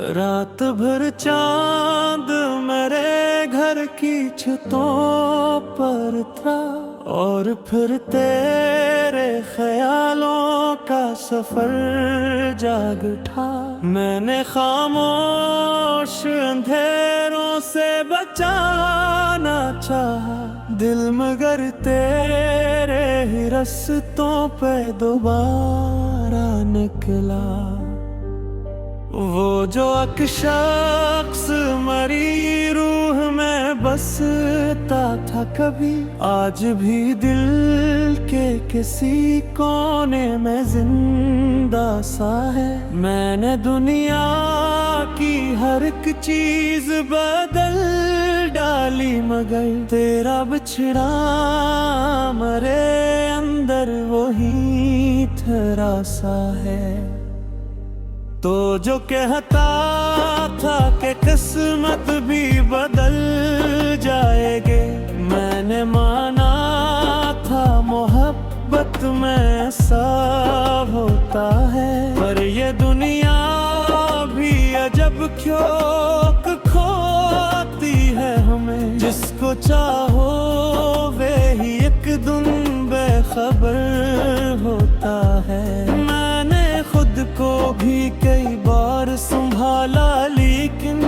रात भर चांद मेरे घर की छतों पर था, और फिर तेरे ख्यालों का सफर जाग उठा। मैंने खामोश अंधेरों से बचाना चाहा दिल, मगर तेरे ही रस्तों पे दोबारा निकला। वो जो शख्स मरी रूह में बसता था कभी, आज भी दिल के किसी कोने में जिंदा सा है। मैंने दुनिया की हर एक चीज बदल डाली, मगर तेरा बिछड़ा मरे अंदर वही थरा सा है। तो जो कहता था कि किस्मत भी बदल जाएगे, मैंने माना था मोहब्बत में ऐसा होता है। पर ये दुनिया भी अजब क्यों खोती है हमें, जिसको चाहो वे ही एक दिन बेखबर होता है। खुद को भी कई बार संभाला, लेकिन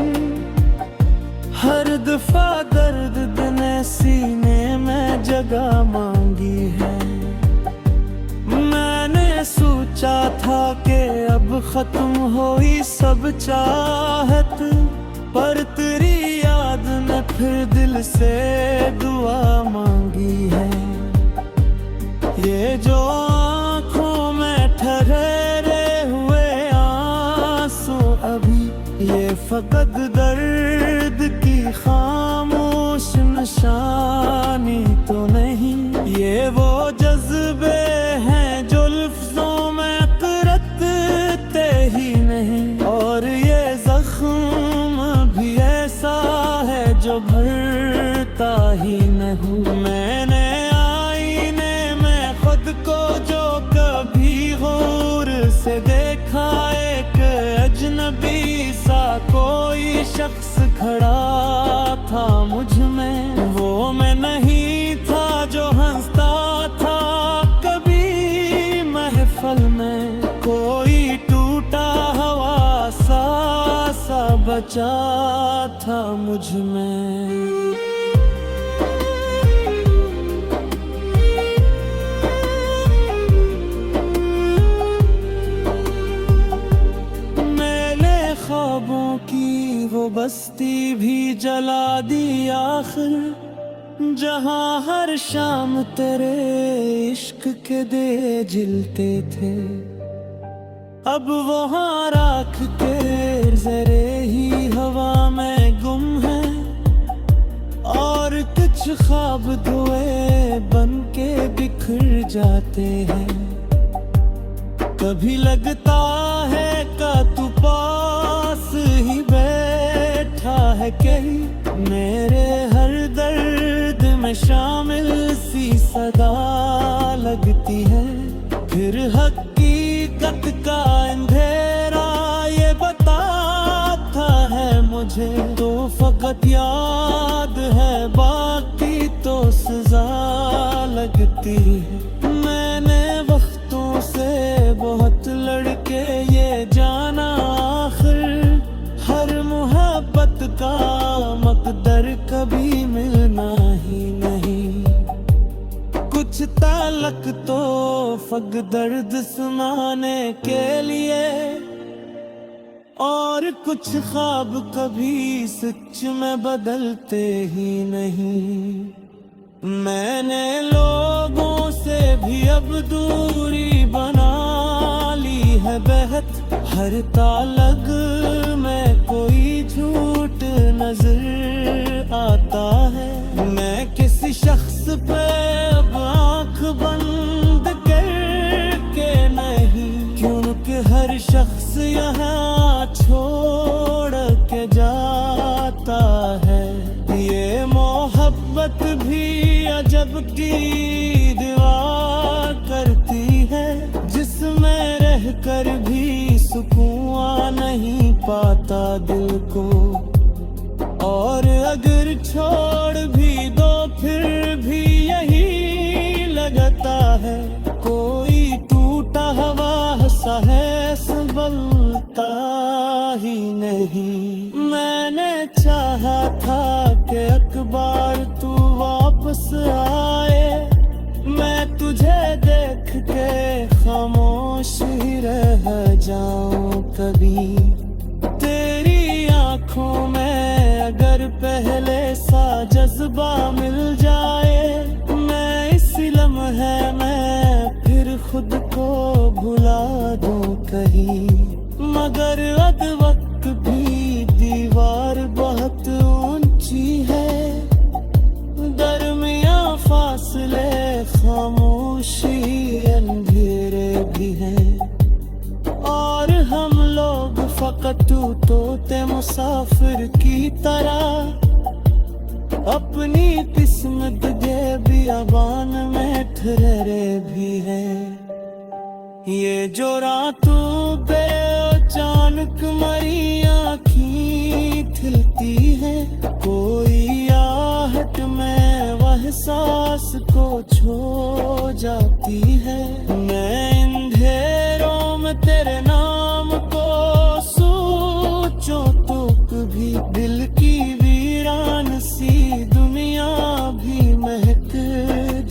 हर दफा दर्द देने सीने में जगह मांगी है। मैंने सोचा था कि अब खत्म हुई सब चाहत, पर तेरी याद ने फिर दिल से दुआ मांगी है। ये जो आँखों में ठहरे ये फकत दर्द की खामोश निशानी तो नहीं, ये वो जज्बे हैं जो लफ्जों में करते ही नहीं। और ये जख्म भी ऐसा है जो भरता ही नहीं। मैंने आईने में खुद को जो कभी गौर से देखा, एक अजनबी सा कोई शख्स खड़ा था मुझ में। वो मैं नहीं था जो हंसता था कभी महफिल में, कोई टूटा हवा सा बचा था मुझ में। ख्वाबों की वो बस्ती भी जला दी आखिर, जहां हर शाम तेरे इश्क के दे जिलते थे। अब वहाँ राख के जरे ही हवा में गुम है, और कुछ ख्वाब धुएं बन के बिखर जाते हैं। कभी लगता है का तू पास ही बैठा है, कहीं मेरे हर दर्द में शामिल सी सदा लगती है। फिर हकीकत का अंधेरा ये बताता है मुझे, तो फकत याद है बाकी तो सजा लगती है। मैंने वक्तों से बहुत लड़के ये जाना, आखिर हर मोहब्बत का मकदर कभी मिलना ही नहीं। कुछ तालक तो फक दर्द सुनाने के लिए, और कुछ ख्वाब कभी सच में बदलते ही नहीं। मैंने लोगों से भी अब दूरी बना ली है बेहद, हर तालग में कोई झूठ नजर आता है। मैं किसी शख्स पे अब आँख बंद करके नहीं, क्योंकि हर शख्स यहाँ छोड़ के जाता है। ये मोहब्बत भी अजब की दीवार करती है, जिसमें रह कर भी सुकून आ नहीं पाता दिल को। और अगर छोड़ भी दो फिर भी यही लगता है, कोई टूटा हवा सा है संभलता ही नहीं। मैंने चाहा था कि अखबार तू वापस आए, मैं तुझे देख के खामोश ही रह जाऊं कभी। तेरी आंखों में अगर पहले सा जज्बा मिल जाए, मैं इस लम्हे में फिर खुद को भुला दूं कहीं। मगर अद वक्त भी दीवार बहुत ऊंची है, दरमियां फासले खामोशी अंधेरे भी हैं। और हम लोग फकत तोते मुसाफिर की तरह अपनी किस्मत के बियाबान में ठहरे भी हैं। ये जो रातों पे अचानक मरी आँखीं खिलती है, कोई आहट में वह सांस को छो जाती है। मैं अंधेरों में तेरे नाम को सोचो तो कभी दिल की वीरान सी दुनिया भी महक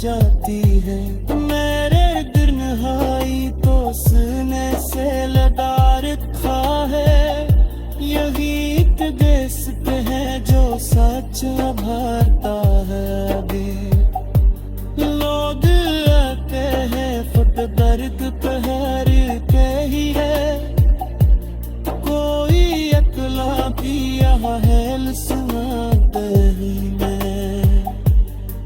जाती है। मेरे तन्हाई तो सीने से लगा रखा है, यही एक देश पे है जो सच भरता है अभी। लोग आते हैं फुट दर्द पहर के ही है, कोई अकेला भी यहाँ है सुनाते ही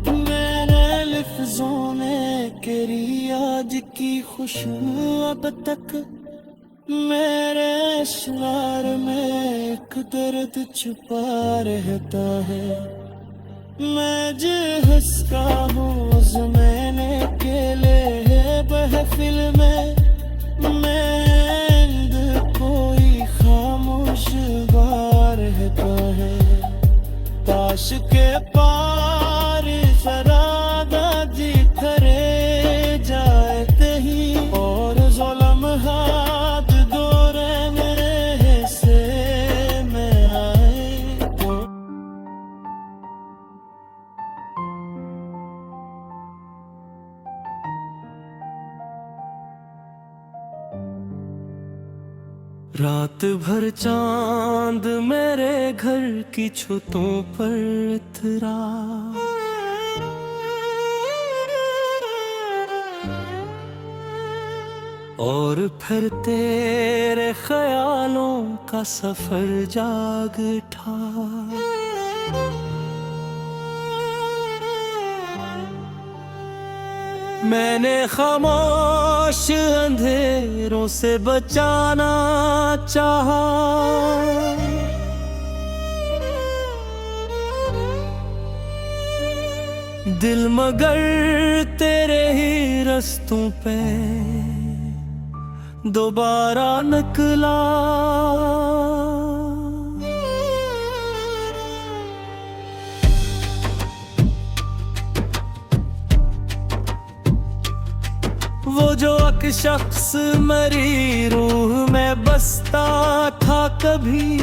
मेरे लफ्जों में केरी आज की खुशबू अब तक मेरे शरार में एक दर्द छुपा रहता है। मैं जिसका हूँ ज़माने के लिए महफिल में, मैं कोई खामोश बार रहता है। ताश के पार शरादा जी करे जाते ही, और ज़ुल्म हाथ दोरे मेरे से में आए तो। रात भर चांद मेरे घर की छतों पर उतरा, और फिर तेरे ख्यालों का सफर जाग उठा। मैंने खामोश अंधेरों से बचाना चाहा, दिल मगर तेरे ही रस्तों पे दोबारा निकला। वो जो एक शख्स मेरी रूह में बसता था कभी,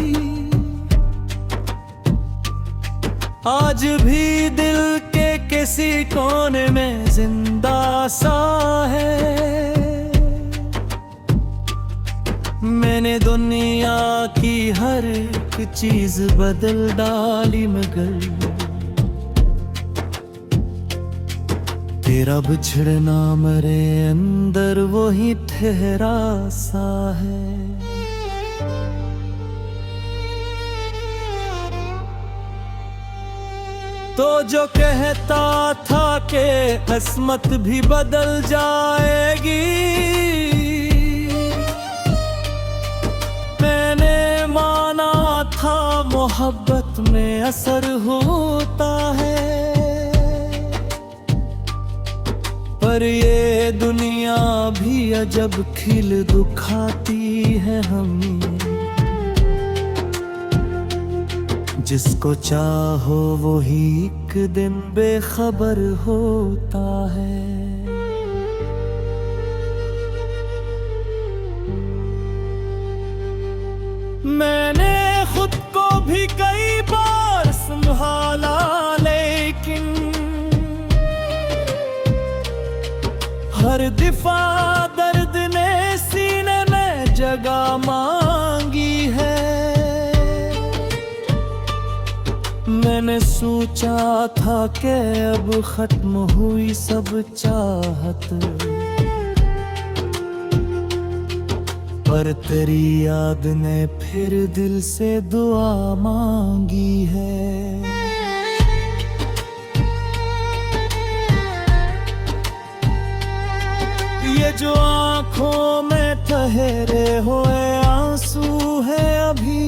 आज भी दिल के किसी कोने में जिंदा सा है। मैंने दुनिया की हर एक चीज बदल डाली, मगर तेरा बिछड़ना मेरे अंदर वही ठहरा सा है। तो जो कहता था कि किस्मत भी बदल जाएगी, मैंने माना था मोहब्बत में असर होता है। पर पर ये दुनिया भी अजब खिल दुखाती है हमें। जिसको चाहो वही एक दिन बेखबर होता है। मैंने खुद को भी कई बार संभाला, लेकिन हर दफा दर्द ने सीने में जगह मांगी है। मैंने सोचा था कि अब खत्म हुई सब चाहत, पर तेरी याद ने फिर दिल से दुआ मांगी है। ये जो आंखों में ठहरे हुए आंसू है अभी,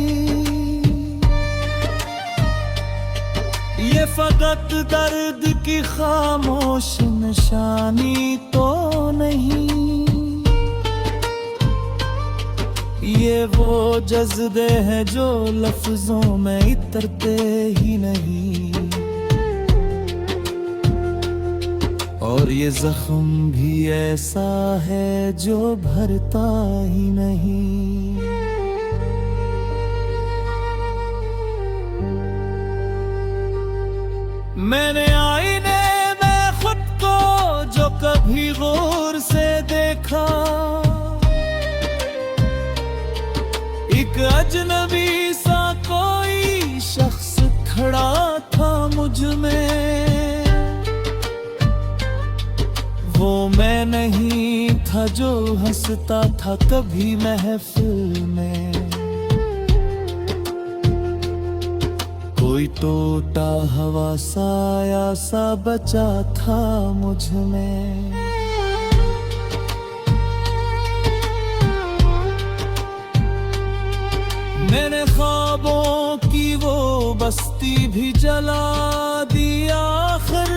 ये फकत दर्द की खामोश निशानी तो नहीं। ये वो जज्बे हैं जो लफ्जों में उतरते ही नहीं, और ये जख्म भी ऐसा है जो भरता ही नहीं। मैंने आईने में खुद को जो कभी गौर से देखा, एक अजनबी सा कोई शख्स खड़ा था मुझ में। वो मैं नहीं था जो हंसता था कभी महफिल में। कोई टूटा हवा साया सा बचा था मुझ में। मैंने ख्वाबों की वो बस्ती भी जला दी आखिर,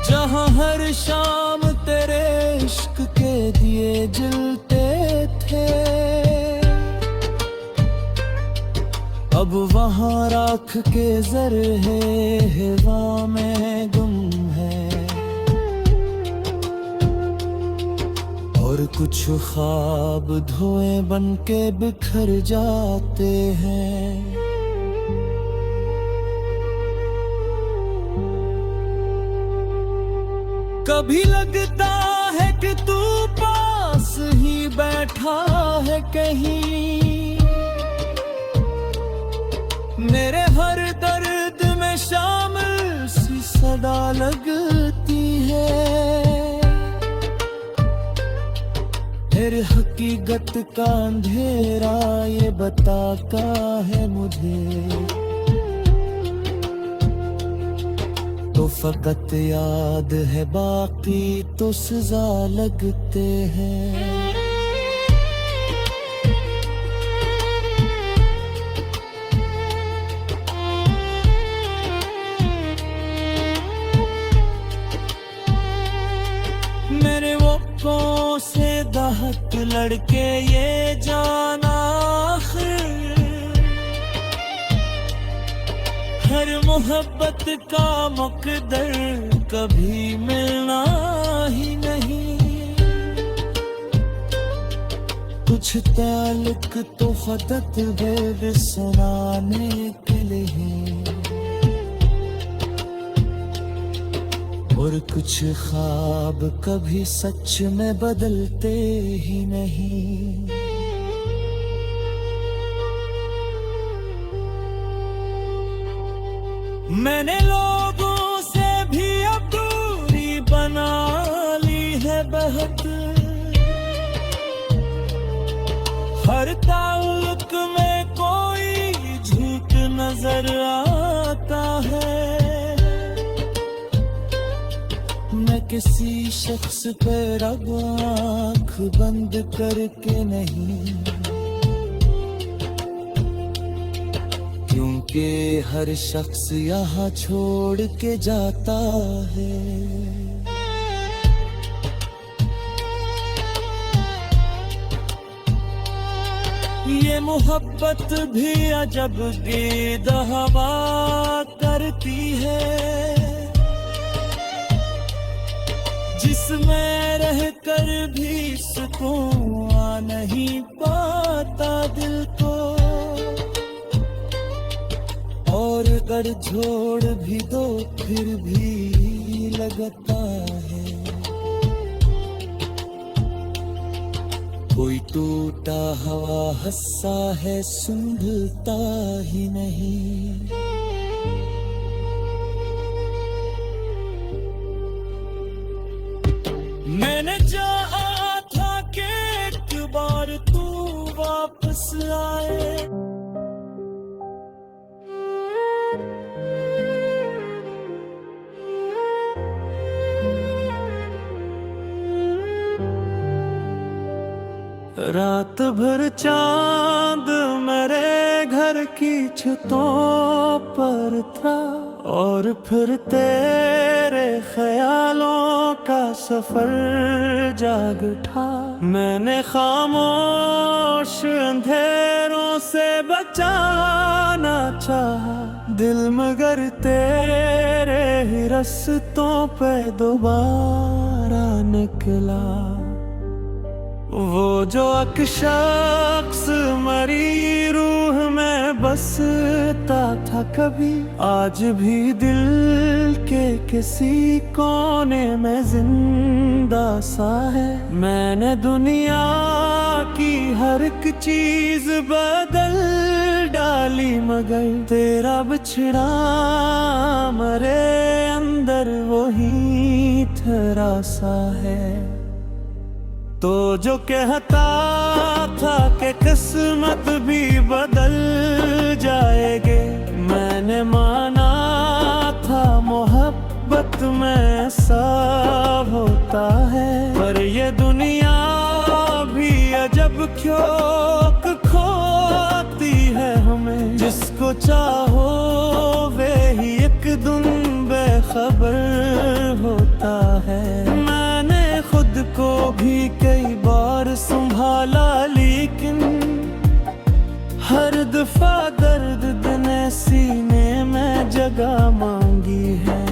जहां हर शाम तेरे इश्क के दिए जलते थे। अब वहां राख के ज़र्रे हवा में गुम है, और कुछ ख्वाब धुएं बन के बिखर जाते हैं। कभी लगता है कि तू पास ही बैठा है कहीं, मेरे हर दर्द में शामिल सी सदा लगती है। फिर हकीकत का अंधेरा ये बताता है मुझे, तो फकत याद है बाकी तो सजा लगते हैं। मेरे वोकों से दहक लड़के ये जाना हर मोहब्बत का मुकद्दर कभी मिलना ही नहीं। कुछ ताल्लुक तो खतत बेद सुनाने के लिए, और कुछ ख्वाब कभी सच में बदलते ही नहीं। मैंने लोगों से भी अब दूरी बना ली है बहुत, हर ताल्लुक में कोई झूठ नजर आता है। मैं किसी शख्स पर अब आँख बंद करके नहीं, क्यों के हर शख्स यहाँ छोड़ के जाता है। ये मोहब्बत भी अजब गीत हवा करती है, जिसमें रहकर भी सुकून आ नहीं पाता दिल को। और अगर छोड़ भी दो फिर भी लगता है, कोई टूटा हवा हंसा है सुनता ही नहीं। मैंने चाहा था कि एक बार तू वापस आए, रात भर चांद मेरे घर की छतों पर था, और फिर तेरे ख्यालों का सफर जाग उठा। मैंने खामोश अंधेरों से बचाना चाहा दिल, मगर तेरे ही रास्तों पे दोबारा निकला। वो जो एक शख्स मरी रूह में बसता था कभी, आज भी दिल के किसी कोने में जिंदा सा है। मैंने दुनिया की हर एक चीज बदल डाली, मगर तेरा बिछड़ा मरे अंदर वही ठहरा सा है। तो जो कहता था कि किस्मत भी बदल जाएगे, मैंने माना था मोहब्बत में ऐसा होता है। पर ये दुनिया भी अजब क्यों खोती है हमें, जिसको चाहो वे ही एक दिन बेखबर होता है। खुद को भी कई बार संभाला, लेकिन हर दफा दर्द ने सीने में जगह मांगी है।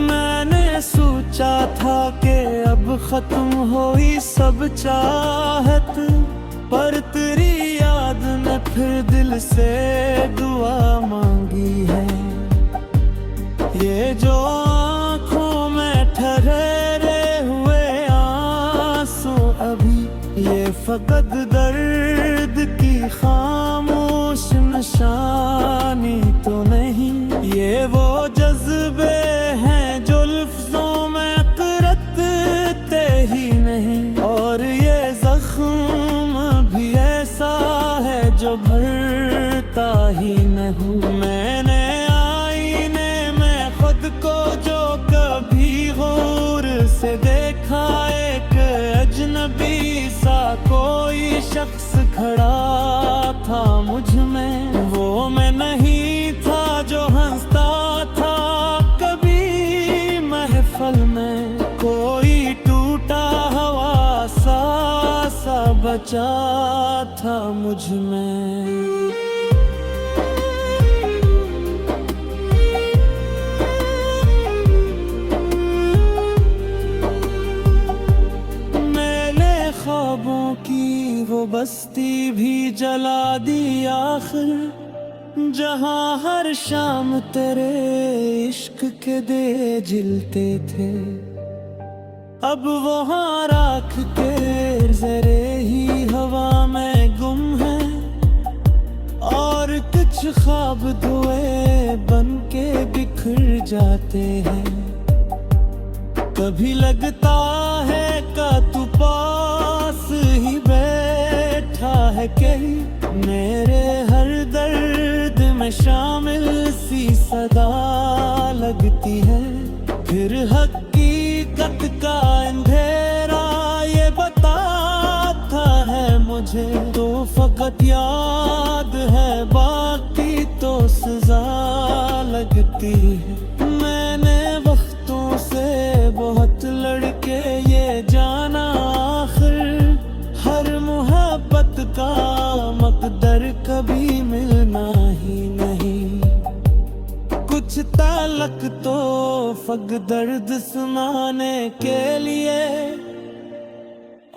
मैंने सोचा था कि अब खत्म हुई सब चाहत, पर तेरी याद ने फिर दिल से दुआ मांगी है। ये जो आँखों में ठहरे ये फकत दर्द की खामोश निशानी तो नहीं, ये वो जज्बे हैं जो लफ्जों में करते ही नहीं। और ये जख्म भी ऐसा है जो भरता ही नहीं। मैंने आईने में खुद को जो कभी गौर से देखा, एक अजनबी सा कोई शख्स खड़ा था मुझ में। वो मैं नहीं था जो हंसता था कभी महफल में, कोई टूटा हवा सा बचा था मुझ में। ख्वाबों की वो बस्ती भी जला दी आखिर, जहां हर शाम तेरे इश्क के दे जिलते थे। अब वहाँ राख के जरे ही हवा में गुम है, और कुछ ख्वाब धुए बन के बिखर जाते हैं। कभी लगता है का तू पास ही बैठा है कहीं, मेरे हर दर्द में शामिल सी सदा लगती है। फिर हकीकत का अंधेरा ये बताता है मुझे, तो फकत याद है बाकी करती है। मैंने वक्तों से बहुत लड़के ये जाना, आखिर हर मोहब्बत का मकदर कभी मिलना ही नहीं। कुछ तालक तो फक दर्द सुनाने के लिए,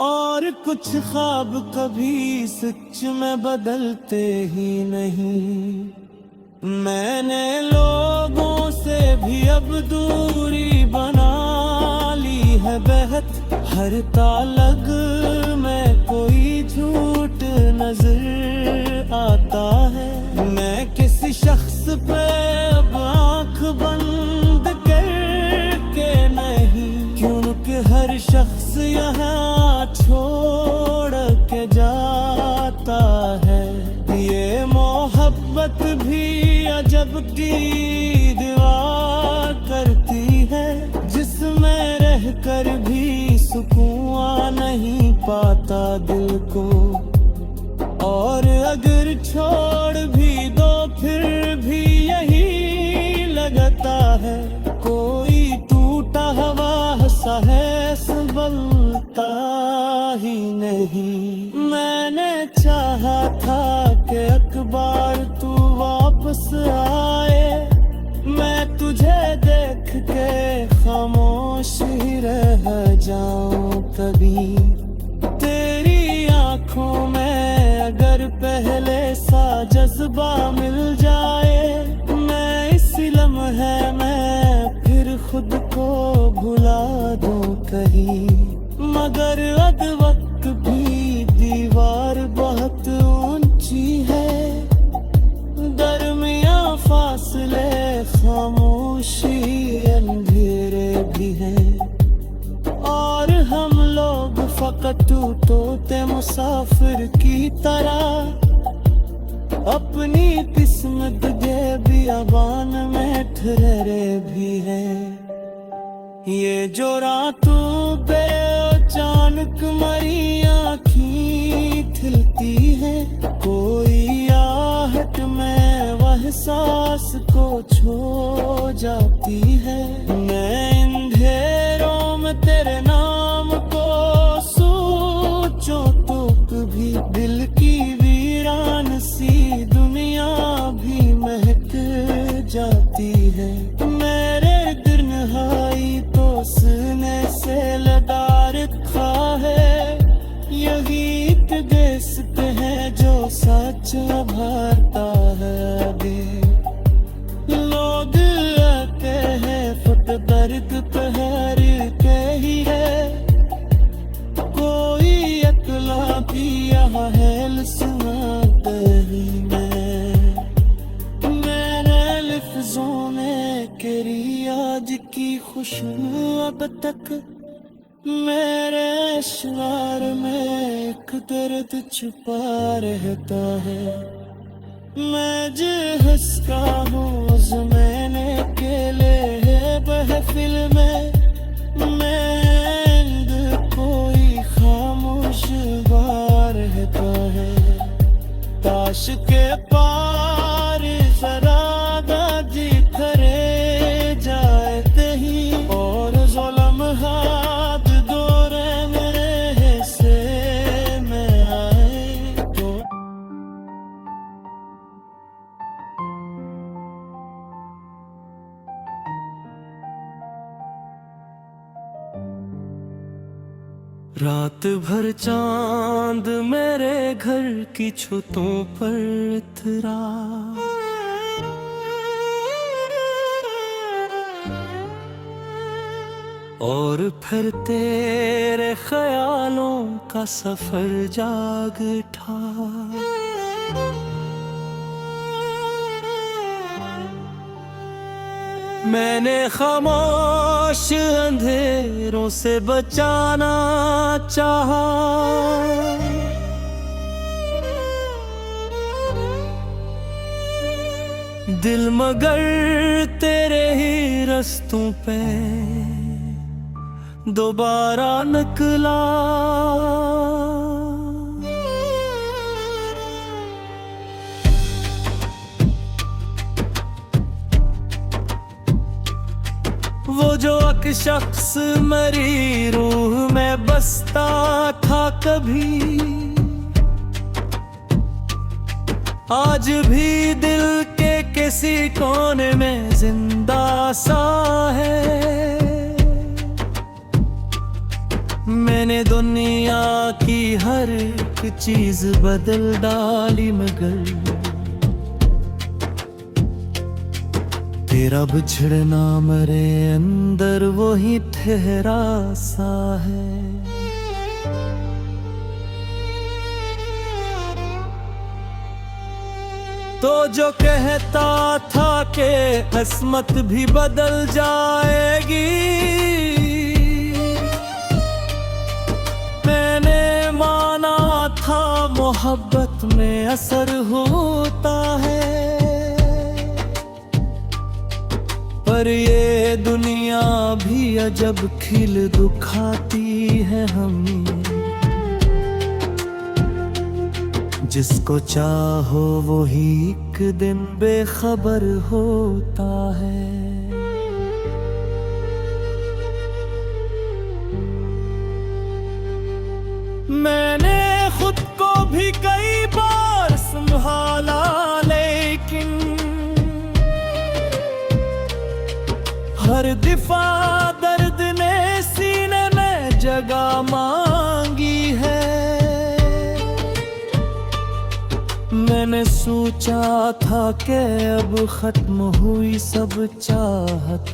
और कुछ ख्वाब कभी सच में बदलते ही नहीं। मैंने लोगों से भी अब दूरी बना ली है बेहद, हर तालग में कोई झूठ नजर आता है। मैं किसी शख्स पे अब आँख बंद करके नहीं, क्योंकि हर शख्स यहाँ छोड़ के जाता है। ये मोहब्बत भी अजब की दीवार करती है, जिसमें रहकर भी सुकून नहीं पाता दिल को। और अगर छोड़ भी दो फिर भी यही लगता है, कोई टूटा हवा सा है संभलता ही नहीं। मैंने चाहा था कि अखबार तू वापस आए, मैं तुझे देख के खामोश ही रह जाऊं कभी। तेरी आंखों में अगर पहले सा जज्बा मिल जाए, मैं इस लम्हे में फिर खुद को भुला दूं कहीं। मगर अद वक्त भी दीवार बहुत ऊंची है, दरमियां फासले खामोशी अंधेरे भी हैं। और हम लोग फकत टूटे मुसाफिर की तरह अपनी किस्मत के बियाबान में ठहरे भी हैं। ये जो रातों पे अचानक मरी आँखीं खिलती है, कोई आहट में वह सांस को छो जाती है। मैं अंधेरों में तेरे नाम को सोचूं तो कभी दिल की वीरान सी दुनिया भी महक जाती है। मेरे तन्हाई तो सीने से लगा रखा है, यही एक देशक है जो सच भरता है अभी। लोग आते हैं फुट दर्द पहर के ही है, कोई अकेला भी यहाँ है सुनाते ही। मेरे लफ्जों में तेरी आज की खुशबू अब तक मेरे अश्वार में एक दर्द छुपा रहता है। मैं जो हंसता हूँ ज़माने के लिए महफिल में, मैं कोई खामोश बार रहता है। ताश के पार सरादा जी खरे जाए ही, और ज़ुल्म हाथ दोरे मेरे हिस्से में आए तो। रात भर चांद मेरे घर की छतों पर इतरा, और फिर तेरे ख्यालों का सफर जाग उठा। मैंने खामोश अंधेरों से बचाना चाहा, दिल मगर तेरे ही रस्तों पे दोबारा निकला। वो जो एक शख्स मेरी रूह में बसता था कभी, आज भी दिल के किसी कोने में जिंदा सा है। मैंने दुनिया की हर एक चीज बदल डाली, मगर तेरा बिछड़ना मेरे अंदर वही ठहरा सा है। तो जो कहता था कि किस्मत भी बदल जाएगी, मैंने माना था मोहब्बत में असर होता है। पर ये दुनिया भी अजब खिल दुखाती है हमें, जिसको चाहो वही एक दिन बेखबर होता है। मैंने खुद को भी कई बार संभाला, लेकिन हर दफा दर्द ने सीने में जगह मांगी है। मैंने सोचा था कि अब खत्म हुई सब चाहत,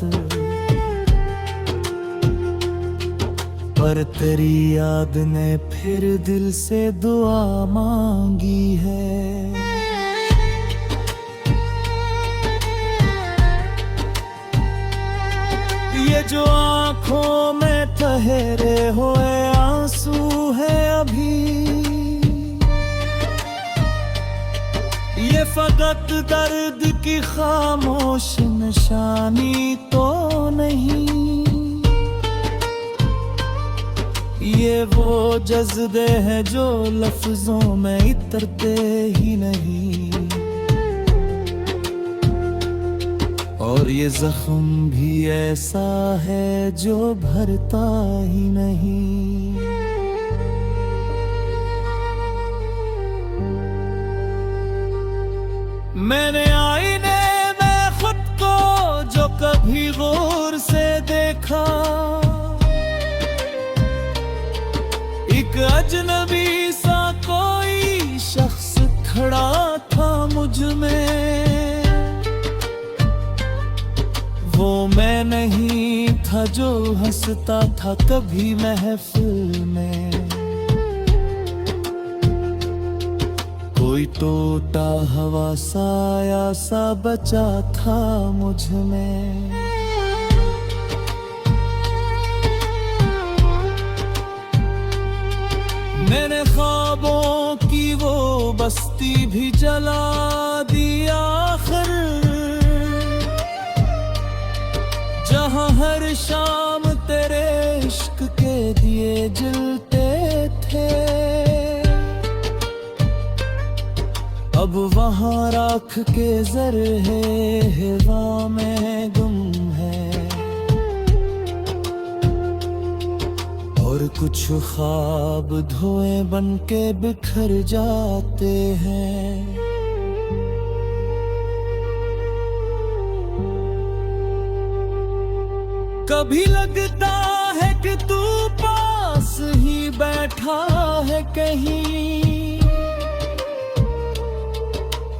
पर तेरी याद ने फिर दिल से दुआ मांगी है। ये जो आँखों में ठहरे हुए आंसू है अभी, ये फकत दर्द की खामोश निशानी तो नहीं, ये वो जज्बे हैं जो लफ्जों में इतरते ही नहीं। और ये जख्म भी ऐसा है जो भरता ही नहीं। मैंने आईने में खुद को जो कभी गौर से देखा, एक अजनबी सा कोई शख्स खड़ा था मुझ में। वो मैं नहीं था जो हंसता था कभी महफिल में, कोई टूटा हवा साया सा बचा था मुझ में। मैंने ख्वाबों की वो बस्ती भी जला दी आखिर, जहां हर शाम तेरे इश्क के दिए जलते थे। अब वहां राख के ज़र्रे हवा में गुम है, और कुछ ख्वाब धुएं बन के बिखर जाते हैं। कभी लगता है कि तू पास ही बैठा है कहीं,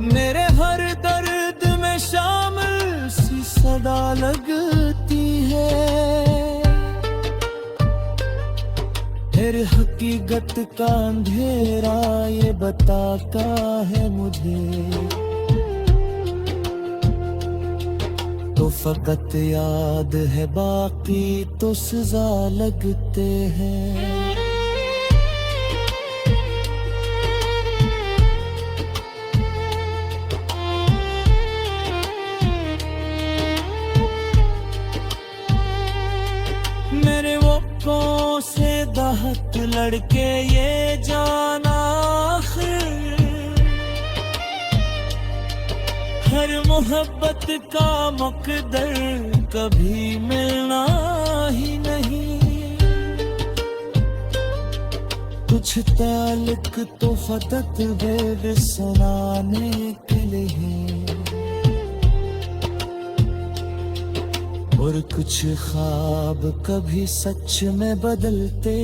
मेरे हर दर्द में शामिल सी सदा लगती है। फिर हकीकत का अंधेरा ये बताता है मुझे, तो फकत याद है बाकी तो सजा लगते हैं। मेरे वोकों से दाहत लड़के ये जाना हर मोहब्बत का मुकद्दर कभी मिलना ही नहीं। कुछ ताल्लुक तो फकत वेद सुनाने के लिए, और कुछ ख्वाब कभी सच में बदलते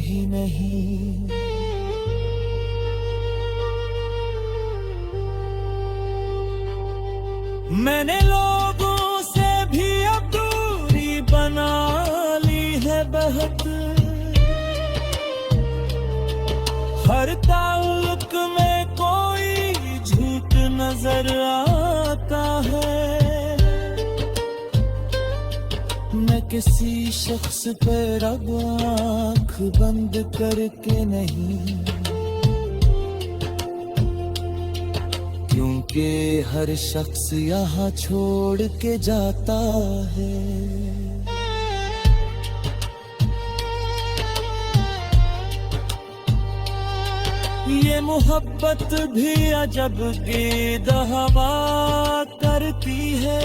ही नहीं। मैंने लोगों से भी अब दूरी बना ली है बहुत, हर ताल्लुक में कोई झूठ नजर आता है। मैं किसी शख्स पर अब आँख बंद करके नहीं, क्योंकि हर शख्स यहाँ छोड़ के जाता है। ये मोहब्बत भी अजब गिद हवा करती है,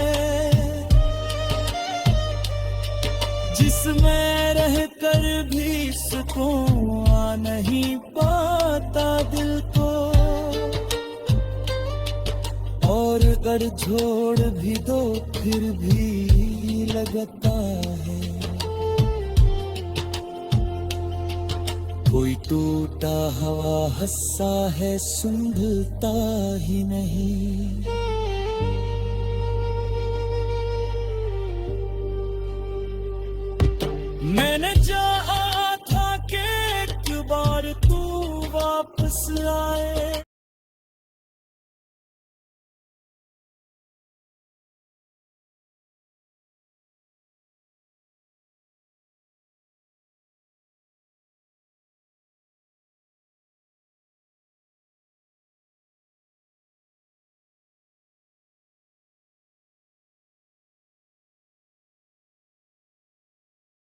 जिसमें रहकर भी सुकून आ नहीं पाता दिल को। और अगर छोड़ भी दो फिर भी लगता है, कोई टूटा हवा हंसा है सुंघता ही नहीं। मैंने चाहा था कि एक बार तू वापस आए।